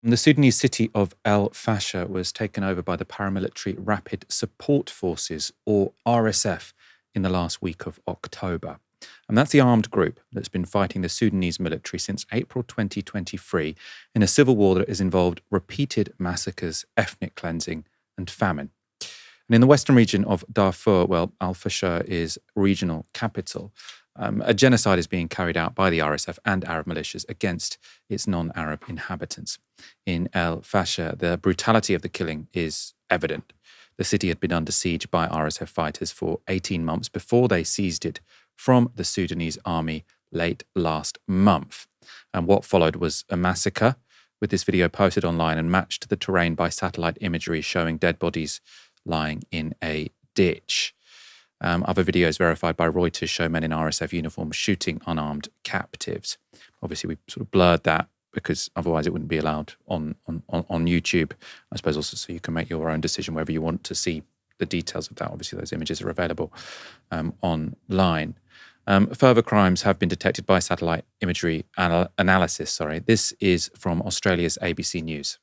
The Sudanese city of El Fasher was taken over by the paramilitary Rapid Support Forces, or RSF, in the last week of October. And that's the armed group that's been fighting the Sudanese military since April 2023 in a civil war that has involved repeated massacres, ethnic cleansing, and famine. And in the western region of Darfur, well, Al Fasher is regional capital. A genocide is being carried out by the RSF and Arab militias against its non-Arab inhabitants. In El Fasher, the brutality of the killing is evident. The city had been under siege by RSF fighters for 18 months before they seized it from the Sudanese army late last month. And what followed was a massacre, with this video posted online and matched to the terrain by satellite imagery showing dead bodies lying in a ditch. Other videos verified by Reuters show men in RSF uniforms shooting unarmed captives. Obviously, we sort of blurred that because otherwise it wouldn't be allowed on YouTube. I suppose also so you can make your own decision whether you want to see the details of that. Obviously, those images are available online. Further crimes have been detected by satellite imagery analysis. This is from Australia's ABC News.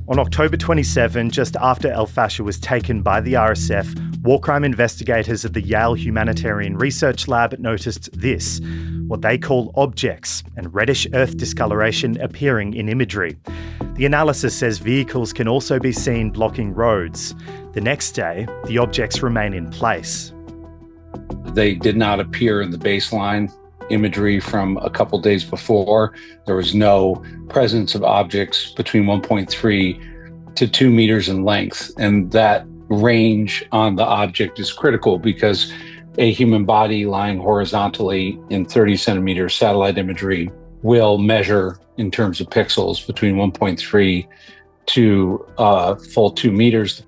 On October 27, just after El Fasher was taken by the RSF, war crime investigators at the Yale Humanitarian Research Lab noticed this, what they call objects and reddish earth discoloration appearing in imagery. The analysis says vehicles can also be seen blocking roads. The next day, the objects remain in place. They did not appear in the baseline imagery from a couple days before. There was no presence of objects between 1.3 to 2 meters in length. And that range on the object is critical because a human body lying horizontally in 30 centimeters satellite imagery will measure in terms of pixels between 1.3 to full 2 meters.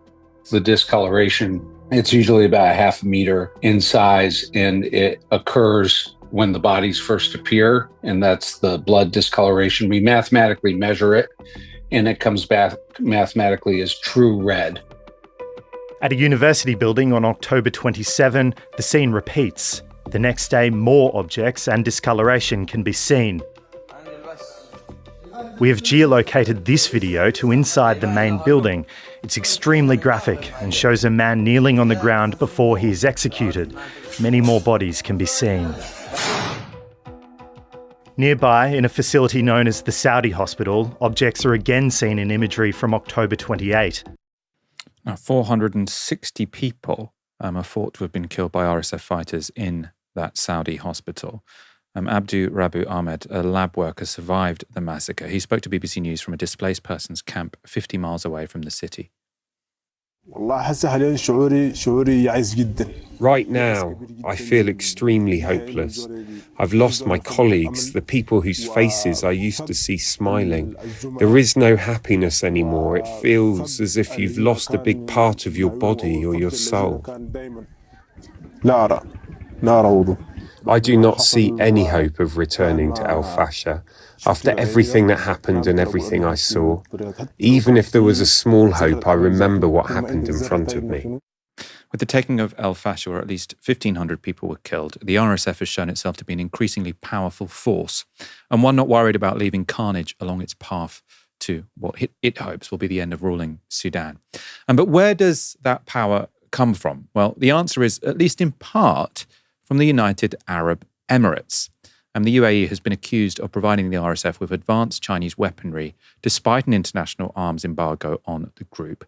The discoloration, it's usually about a half a meter in size, and it occurs when the bodies first appear, and that's the blood discoloration. We mathematically measure it, and it comes back mathematically as true red. At a university building on October 27, the scene repeats. The next day, more objects and discoloration can be seen. We have geolocated this video to inside the main building. It's extremely graphic and shows a man kneeling on the ground before he is executed. Many more bodies can be seen. Nearby, in a facility known as the Saudi Hospital, objects are again seen in imagery from October 28. Now, 460 people are thought to have been killed by RSF fighters in that Saudi hospital. Abdu Rabu Ahmed, a lab worker, survived the massacre. He spoke to BBC News from a displaced persons camp 50 miles away from the city. Right now, I feel extremely hopeless. I've lost my colleagues, the people whose faces I used to see smiling. There is no happiness anymore. It feels as if you've lost a big part of your body or your soul. I do not see any hope of returning to El Fasher after everything that happened and everything I saw. Even if there was a small hope, I remember what happened in front of me. With the taking of El Fasher, where at least 1,500 people were killed, the RSF has shown itself to be an increasingly powerful force, and one not worried about leaving carnage along its path to what it hopes will be the end of ruling Sudan. But where does that power come from? Well, the answer is, at least in part, from the United Arab Emirates. The UAE has been accused of providing the RSF with advanced Chinese weaponry, despite an international arms embargo on the group.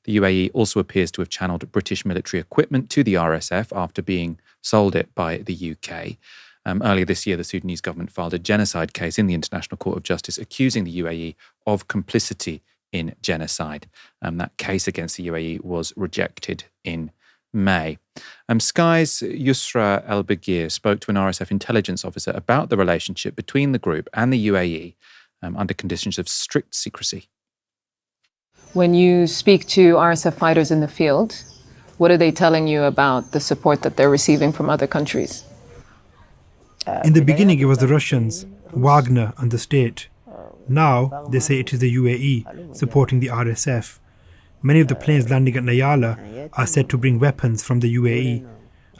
The UAE also appears to have channeled British military equipment to the RSF after being sold it by the UK. Earlier this year, the Sudanese government filed a genocide case in the International Court of Justice, accusing the UAE of complicity in genocide. That case against the UAE was rejected in May. Sky's Yusra El-Bagir spoke to an RSF intelligence officer about the relationship between the group and the UAE under conditions of strict secrecy. When you speak to RSF fighters in the field, what are they telling you about the support that they're receiving from other countries? In the beginning, it was the Russians, Wagner and the state. Now, they say it is the UAE supporting the RSF. Many of the planes landing at Nayala are said to bring weapons from the UAE,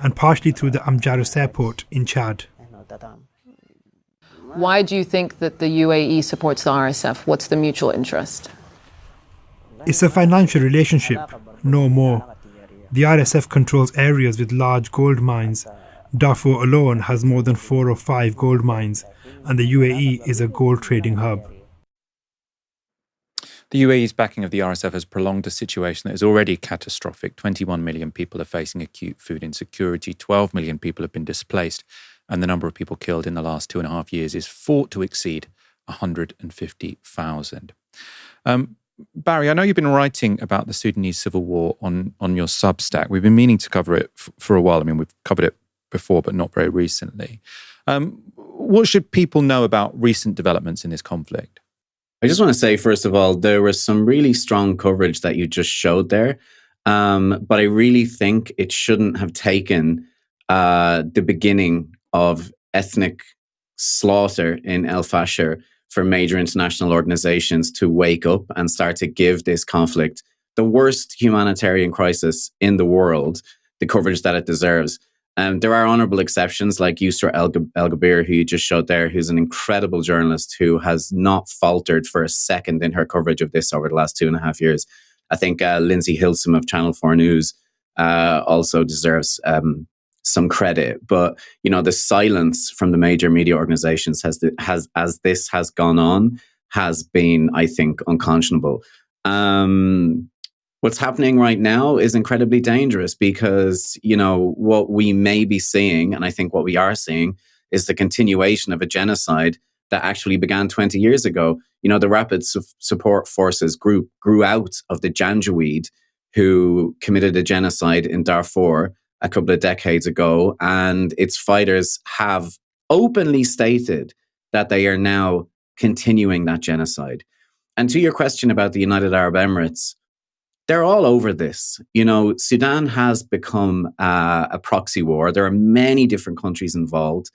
and partially through the Amjarus airport in Chad. Why do you think that the UAE supports the RSF? What's the mutual interest? It's a financial relationship, no more. The RSF controls areas with large gold mines. Darfur alone has more than 4 or 5 gold mines, and the UAE is a gold trading hub. The UAE's backing of the RSF has prolonged a situation that is already catastrophic. 21 million people are facing acute food insecurity, 12 million people have been displaced, and the number of people killed in the last 2.5 years is thought to exceed 150,000. Barry, I know you've been writing about the Sudanese civil war on your Substack. We've been meaning to cover it for a while. I mean, we've covered it before, but not very recently. What should people know about recent developments in this conflict? I just want to say, first of all, there was some really strong coverage that you just showed there. But I really think it shouldn't have taken the beginning of ethnic slaughter in El Fasher for major international organizations to wake up and start to give this conflict, the worst humanitarian crisis in the world, the coverage that it deserves. There are honorable exceptions like Yusra El-Gabir, who you just showed there, who's an incredible journalist who has not faltered for a second in her coverage of this over the last 2.5 years. I think Lindsay Hilsum of Channel 4 News also deserves some credit. But, you know, the silence from the major media organizations as this has gone on has been, I think, unconscionable. What's happening right now is incredibly dangerous because, you know, what we may be seeing, and I think what we are seeing, is the continuation of a genocide that actually began 20 years ago. You know, the Rapid Support Forces group grew out of the Janjaweed, who committed a genocide in Darfur a couple of decades ago, and its fighters have openly stated that they are now continuing that genocide. And to your question about the United Arab Emirates, they're all over this. You know, Sudan has become a proxy war. There are many different countries involved.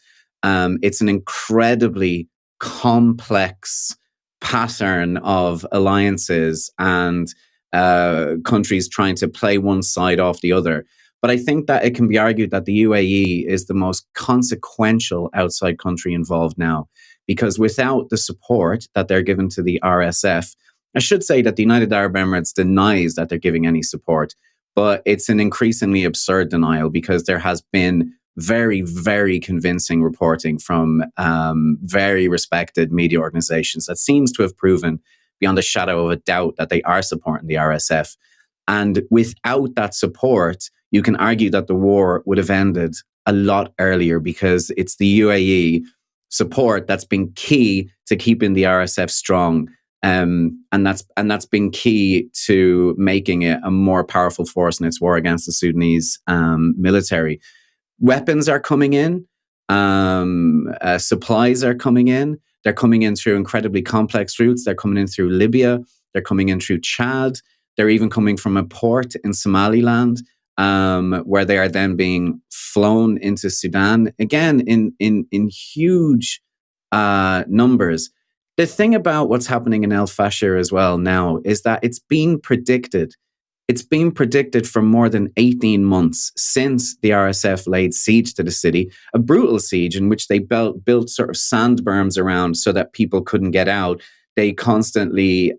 It's an incredibly complex pattern of alliances and countries trying to play one side off the other. But I think that it can be argued that the UAE is the most consequential outside country involved now, because without the support that they're given to the RSF, I should say that the United Arab Emirates denies that they're giving any support, but it's an increasingly absurd denial because there has been very, very convincing reporting from very respected media organizations that seems to have proven beyond a shadow of a doubt that they are supporting the RSF. And without that support, you can argue that the war would have ended a lot earlier because it's the UAE support that's been key to keeping the RSF strong. And that's been key to making it a more powerful force in its war against the Sudanese military. Weapons are coming in, supplies are coming in. They're coming in through incredibly complex routes. They're coming in through Libya. They're coming in through Chad. They're even coming from a port in Somaliland, where they are then being flown into Sudan, again in huge numbers. The thing about what's happening in El Fasher as well now is that it's been predicted. It's been predicted for more than 18 months since the RSF laid siege to the city, a brutal siege in which they built sort of sand berms around so that people couldn't get out. They constantly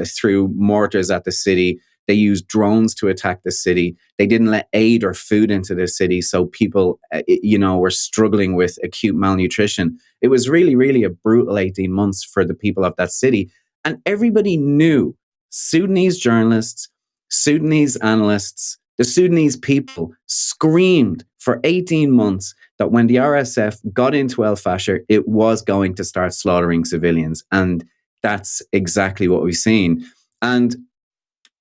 threw mortars at the city. They used drones to attack the city. They didn't let aid or food into the city, so people, were struggling with acute malnutrition. It was really, really a brutal 18 months for the people of that city. And everybody knew, Sudanese journalists, Sudanese analysts, the Sudanese people screamed for 18 months that when the RSF got into El Fasher, it was going to start slaughtering civilians. And that's exactly what we've seen. And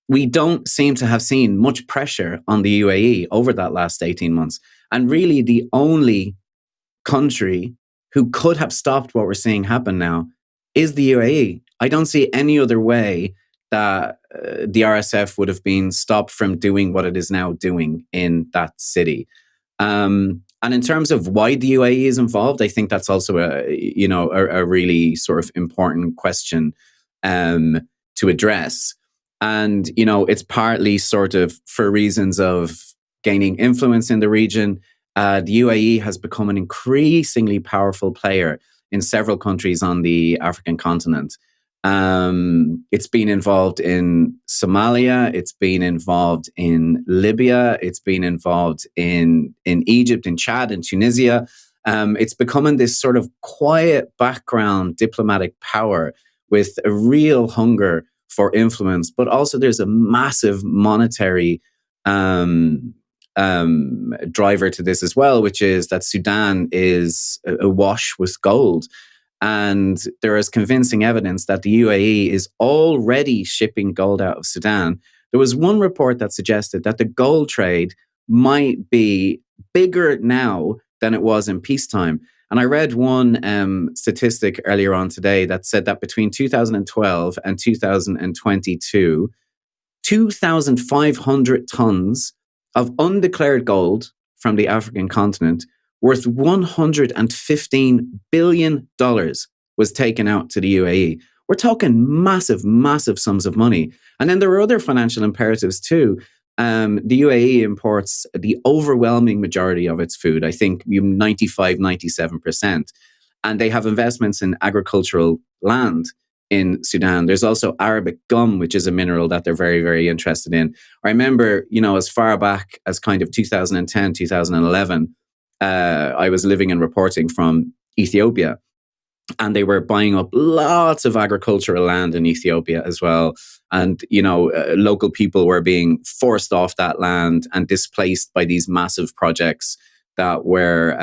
we don't seem to have seen much pressure on the UAE over that last 18 months. And really the only country who could have stopped what we're seeing happen now is the UAE. I don't see any other way that the RSF would have been stopped from doing what it is now doing in that city. And in terms of why the UAE is involved, I think that's also a really sort of important question to address. And, it's partly sort of for reasons of gaining influence in the region. The UAE has become an increasingly powerful player in several countries on the African continent. It's been involved in Somalia. It's been involved in Libya. It's been involved in Egypt, in Chad, in Tunisia. It's becoming this sort of quiet background diplomatic power with a real hunger for influence, but also there's a massive monetary driver to this as well, which is that Sudan is awash with gold. And there is convincing evidence that the UAE is already shipping gold out of Sudan. There was one report that suggested that the gold trade might be bigger now than it was in peacetime. And I read one statistic earlier on today that said that between 2012 and 2022, 2,500 tons of undeclared gold from the African continent worth $115 billion was taken out to the UAE. We're talking massive, massive sums of money. And then there are other financial imperatives too. The UAE imports the overwhelming majority of its food, I think 95, 97%. And they have investments in agricultural land in Sudan. There's also Arabic gum, which is a mineral that they're very, very interested in. I remember, as far back as kind of 2010, 2011, I was living and reporting from Ethiopia, and they were buying up lots of agricultural land in Ethiopia as well. And, local people were being forced off that land and displaced by these massive projects that were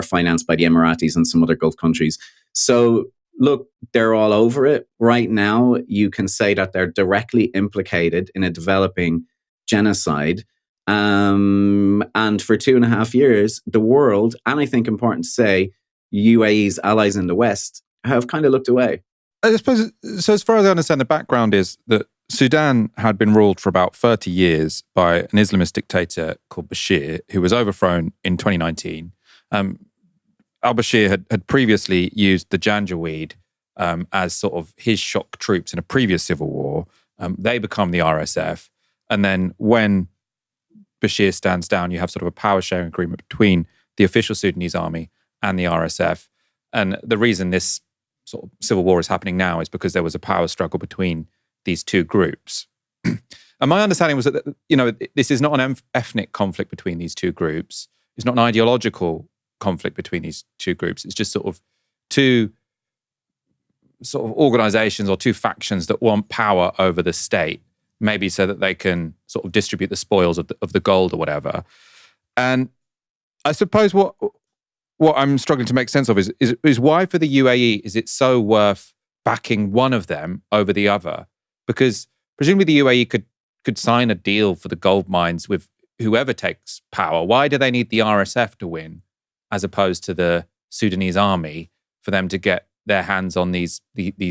financed by the Emiratis and some other Gulf countries. So, look, they're all over it. Right now, you can say that they're directly implicated in a developing genocide. And for 2.5 years, the world, and I think important to say, UAE's allies in the West have kind of looked away. I suppose, so as far as I understand, the background is that Sudan had been ruled for about 30 years by an Islamist dictator called Bashir, who was overthrown in 2019. Al-Bashir had previously used the Janjaweed as sort of his shock troops in a previous civil war. They become the RSF. And then when Bashir stands down, you have sort of a power sharing agreement between the official Sudanese army and the RSF. And the reason this sort of civil war is happening now is because there was a power struggle between these two groups. And my understanding was that, this is not an ethnic conflict between these two groups. It's not an ideological conflict between these two groups. It's just sort of two sort of organizations or two factions that want power over the state, maybe so that they can sort of distribute the spoils of the gold or whatever. And I suppose what I'm struggling to make sense of is why for the UAE is it so worth backing one of them over the other? Because presumably the UAE could sign a deal for the gold mines with whoever takes power. Why do they need the RSF to win as opposed to the Sudanese army for them to get their hands on these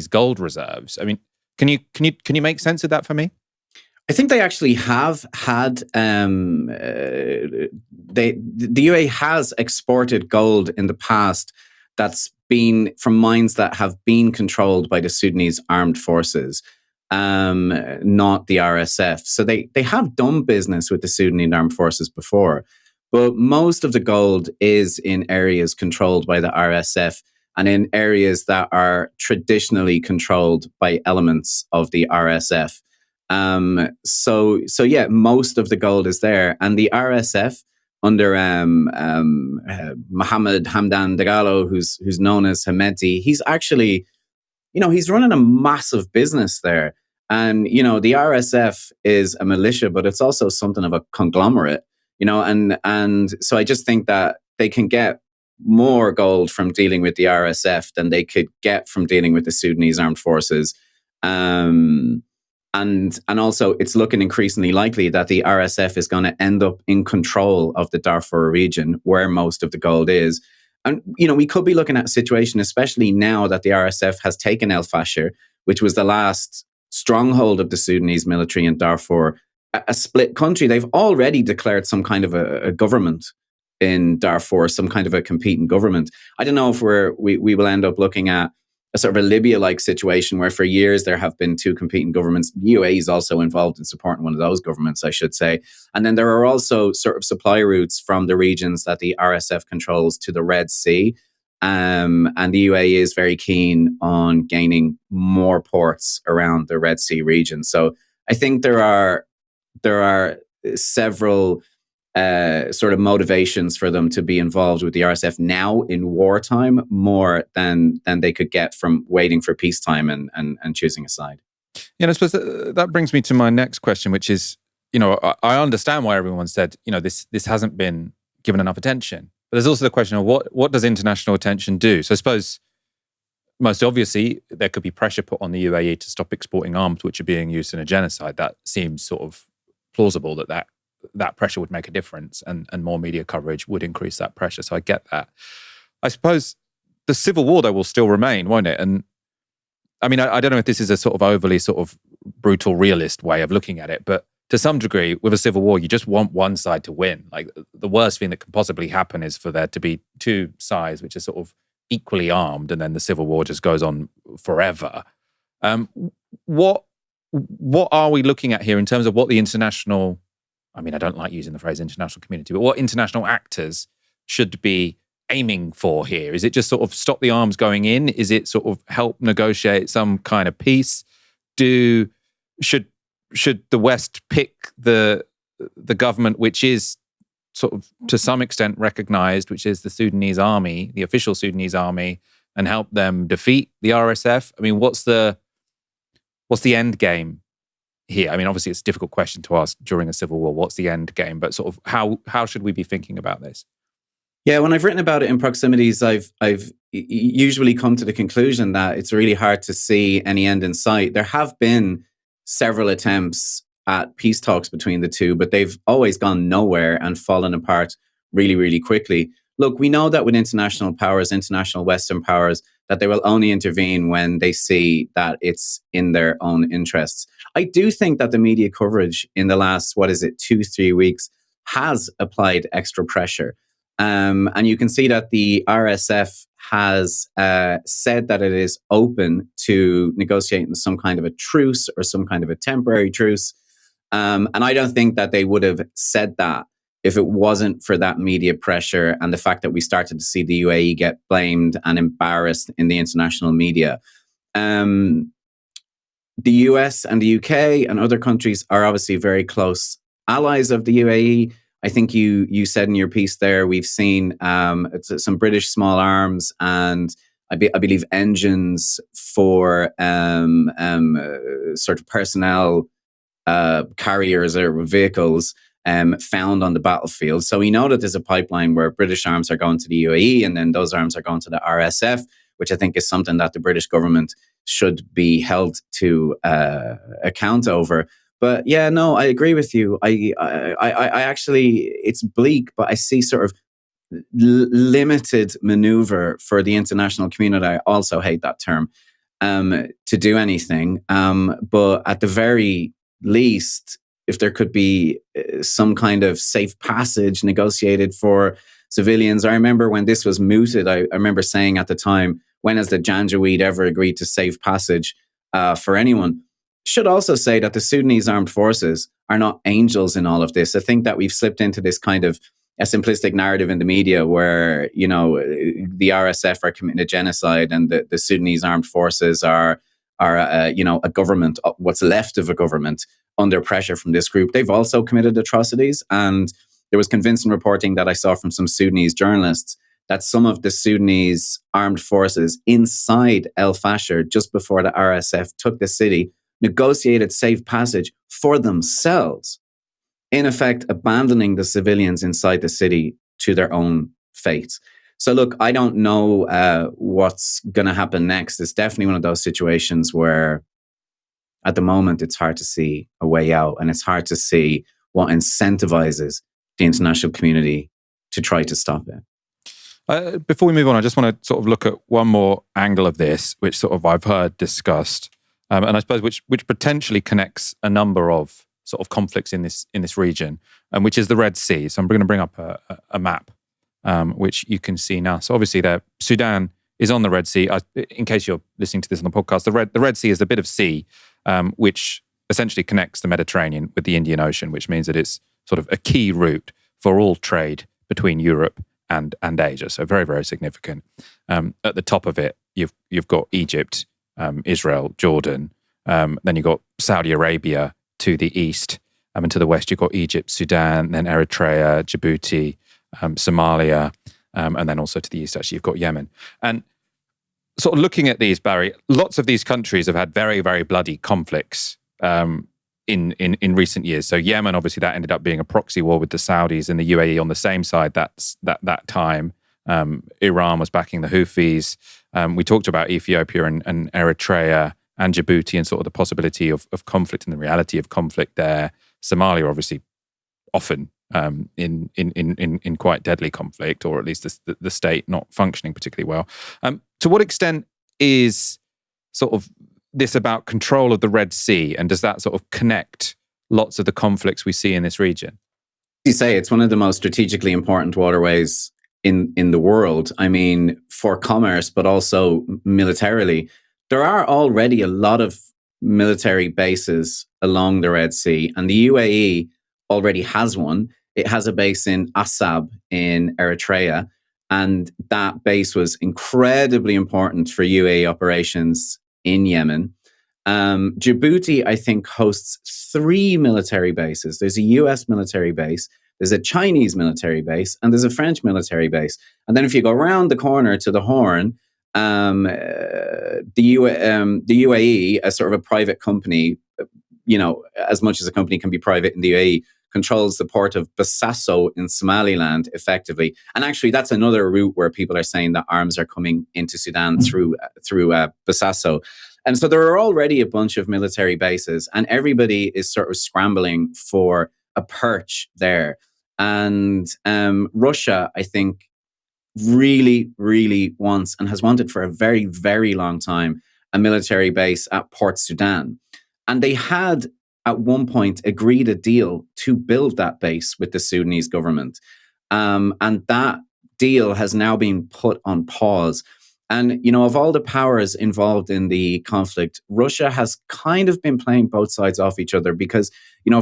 gold reserves? I mean, can you make sense of that for me? I think they actually have had the UAE has exported gold in the past that's been from mines that have been controlled by the Sudanese armed forces, not the RSF. So they have done business with the Sudanese armed forces before, but most of the gold is in areas controlled by the RSF and in areas that are traditionally controlled by elements of the RSF. So yeah, most of the gold is there, and the RSF under Mohammed Hamdan Dagalo, who's known as Hemedti, he's actually, he's running a massive business there, and the RSF is a militia, but it's also something of a conglomerate, and so I just think that they can get more gold from dealing with the RSF than they could get from dealing with the Sudanese armed forces. And also, it's looking increasingly likely that the RSF is going to end up in control of the Darfur region, where most of the gold is. And, we could be looking at a situation, especially now that the RSF has taken El Fasher, which was the last stronghold of the Sudanese military in Darfur, a split country. They've already declared some kind of a government in Darfur, some kind of a competing government. I don't know if we will end up looking at a sort of a Libya-like situation where for years there have been two competing governments. The UAE is also involved in supporting one of those governments, I should say. And then there are also sort of supply routes from the regions that the RSF controls to the Red Sea. And the UAE is very keen on gaining more ports around the Red Sea region. So I think there are several sort of motivations for them to be involved with the RSF now in wartime more than they could get from waiting for peacetime and choosing a side. Yeah, and I suppose that brings me to my next question, which is, I understand why everyone said, this hasn't been given enough attention. But there's also the question of what does international attention do? So I suppose most obviously there could be pressure put on the UAE to stop exporting arms which are being used in a genocide. That seems sort of plausible that pressure would make a difference, and more media coverage would increase that pressure. So I get that. I suppose the civil war, though, will still remain, won't it? And I mean, I don't know if this is a sort of overly sort of brutal realist way of looking at it, but to some degree, with a civil war, you just want one side to win. Like, the worst thing that can possibly happen is for there to be two sides which are sort of equally armed, and then the civil war just goes on forever. What are we looking at here in terms of what the international, I mean, I don't like using the phrase international community, but what international actors should be aiming for here? Is it just sort of stop the arms going in? Is it sort of help negotiate some kind of peace? Should the West pick the government which is sort of to some extent recognized, which is the Sudanese army, the official Sudanese army, and help them defeat the RSF? I mean, what's the end game here? I mean, obviously it's a difficult question to ask during a civil war. What's the end game? But sort of how should we be thinking about this? Yeah, when I've written about it in Proximities, I've usually come to the conclusion that it's really hard to see any end in sight. There have been several attempts at peace talks between the two, but they've always gone nowhere and fallen apart really, really quickly. Look, we know that with international powers, international Western powers, that they will only intervene when they see that it's in their own interests. I do think that the media coverage in the last, 2-3 weeks has applied extra pressure. And you can see that the RSF has said that it is open to negotiating some kind of a truce or some kind of a temporary truce. And I don't think that they would have said that if it wasn't for that media pressure and the fact that we started to see the UAE get blamed and embarrassed in the international media. The US and the UK and other countries are obviously very close allies of the UAE. I think you said in your piece there, we've seen some British small arms and I believe engines for sort of personnel carriers or vehicles found on the battlefield. So we know that there's a pipeline where British arms are going to the UAE and then those arms are going to the RSF, which I think is something that the British government should be held to account over. But yeah, no, I agree with you. I actually, it's bleak, but I see sort of limited maneuver for the international community. I also hate that term, to do anything. But at the very least, if there could be some kind of safe passage negotiated for civilians. I remember when this was mooted, I remember saying at the time, when has the Janjaweed ever agreed to safe passage for anyone? Should also say that the Sudanese armed forces are not angels in all of this. I think that we've slipped into this kind of a simplistic narrative in the media where, the RSF are committing a genocide and the Sudanese armed forces are a government, what's left of a government under pressure from this group. They've also committed atrocities. And there was convincing reporting that I saw from some Sudanese journalists that some of the Sudanese armed forces inside El Fasher, just before the RSF took the city, negotiated safe passage for themselves, in effect abandoning the civilians inside the city to their own fate. So look, I don't know what's going to happen next. It's definitely one of those situations where at the moment it's hard to see a way out, and it's hard to see what incentivizes the international community to try to stop it. Before we move on, I just want to sort of look at one more angle of this, which sort of I've heard discussed. And I suppose which potentially connects a number of sort of conflicts in this region, which is the Red Sea. So I'm going to bring up a map, which you can see now. So obviously, Sudan is on the Red Sea. In case you're listening to this on the podcast, the Red Sea is the bit of sea which essentially connects the Mediterranean with the Indian Ocean, which means that it's sort of a key route for all trade between Europe and Asia. So very, very significant. At the top of it, you've got Egypt, Israel, Jordan. Then you've got Saudi Arabia to the east. And to the west, you've got Egypt, Sudan, then Eritrea, Djibouti, Somalia, and then also to the east, actually, you've got Yemen. And sort of looking at these, Barry, lots of these countries have had very, very bloody conflicts in recent years. So Yemen, obviously, that ended up being a proxy war with the Saudis and the UAE on the same side that time. Iran was backing the Houthis. We talked about Ethiopia and Eritrea and Djibouti and sort of the possibility of conflict and the reality of conflict there. Somalia, obviously, often in quite deadly conflict, or at least the state not functioning particularly well. To what extent is sort of this about control of the Red Sea, and does that sort of connect lots of the conflicts we see in this region? You say it's one of the most strategically important waterways in the world. I mean, for commerce, but also militarily. There are already a lot of military bases along the Red Sea, and the UAE already has one. It has a base in Assab in Eritrea, and that base was incredibly important for UAE operations in Yemen. Djibouti, I think, hosts 3 military bases. There's a US military base, there's a Chinese military base, and there's a French military base. And then if you go around the corner to the Horn, the UAE, as sort of a private company, as much as a company can be private in the UAE, controls the port of Bosaso in Somaliland effectively. And actually, that's another route where people are saying that arms are coming into Sudan through Bosaso. And so there are already a bunch of military bases, and everybody is sort of scrambling for a perch there. And Russia, I think, really, really wants and has wanted for a very, very long time a military base at Port Sudan. And they had at one point agreed a deal to build that base with the Sudanese government. And that deal has now been put on pause. And, of all the powers involved in the conflict, Russia has kind of been playing both sides off each other because,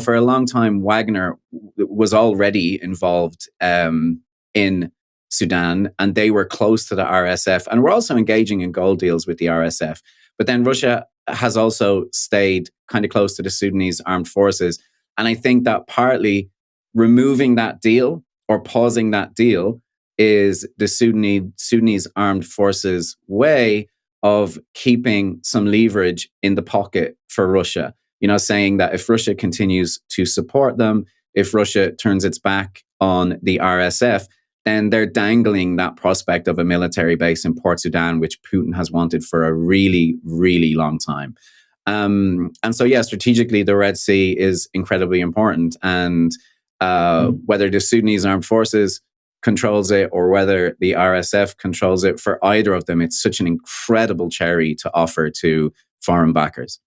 for a long time, Wagner was already involved in Sudan, and they were close to the RSF and were also engaging in gold deals with the RSF. But then Russia has also stayed kind of close to the Sudanese armed forces. And I think that partly removing that deal or pausing that deal is the Sudanese armed forces' way of keeping some leverage in the pocket for Russia. Saying that if Russia continues to support them, if Russia turns its back on the RSF, then they're dangling that prospect of a military base in Port Sudan, which Putin has wanted for a really, really long time. And so, strategically, the Red Sea is incredibly important. And whether the Sudanese armed forces controls it or whether the RSF controls it, for either of them, it's such an incredible cherry to offer to foreign backers.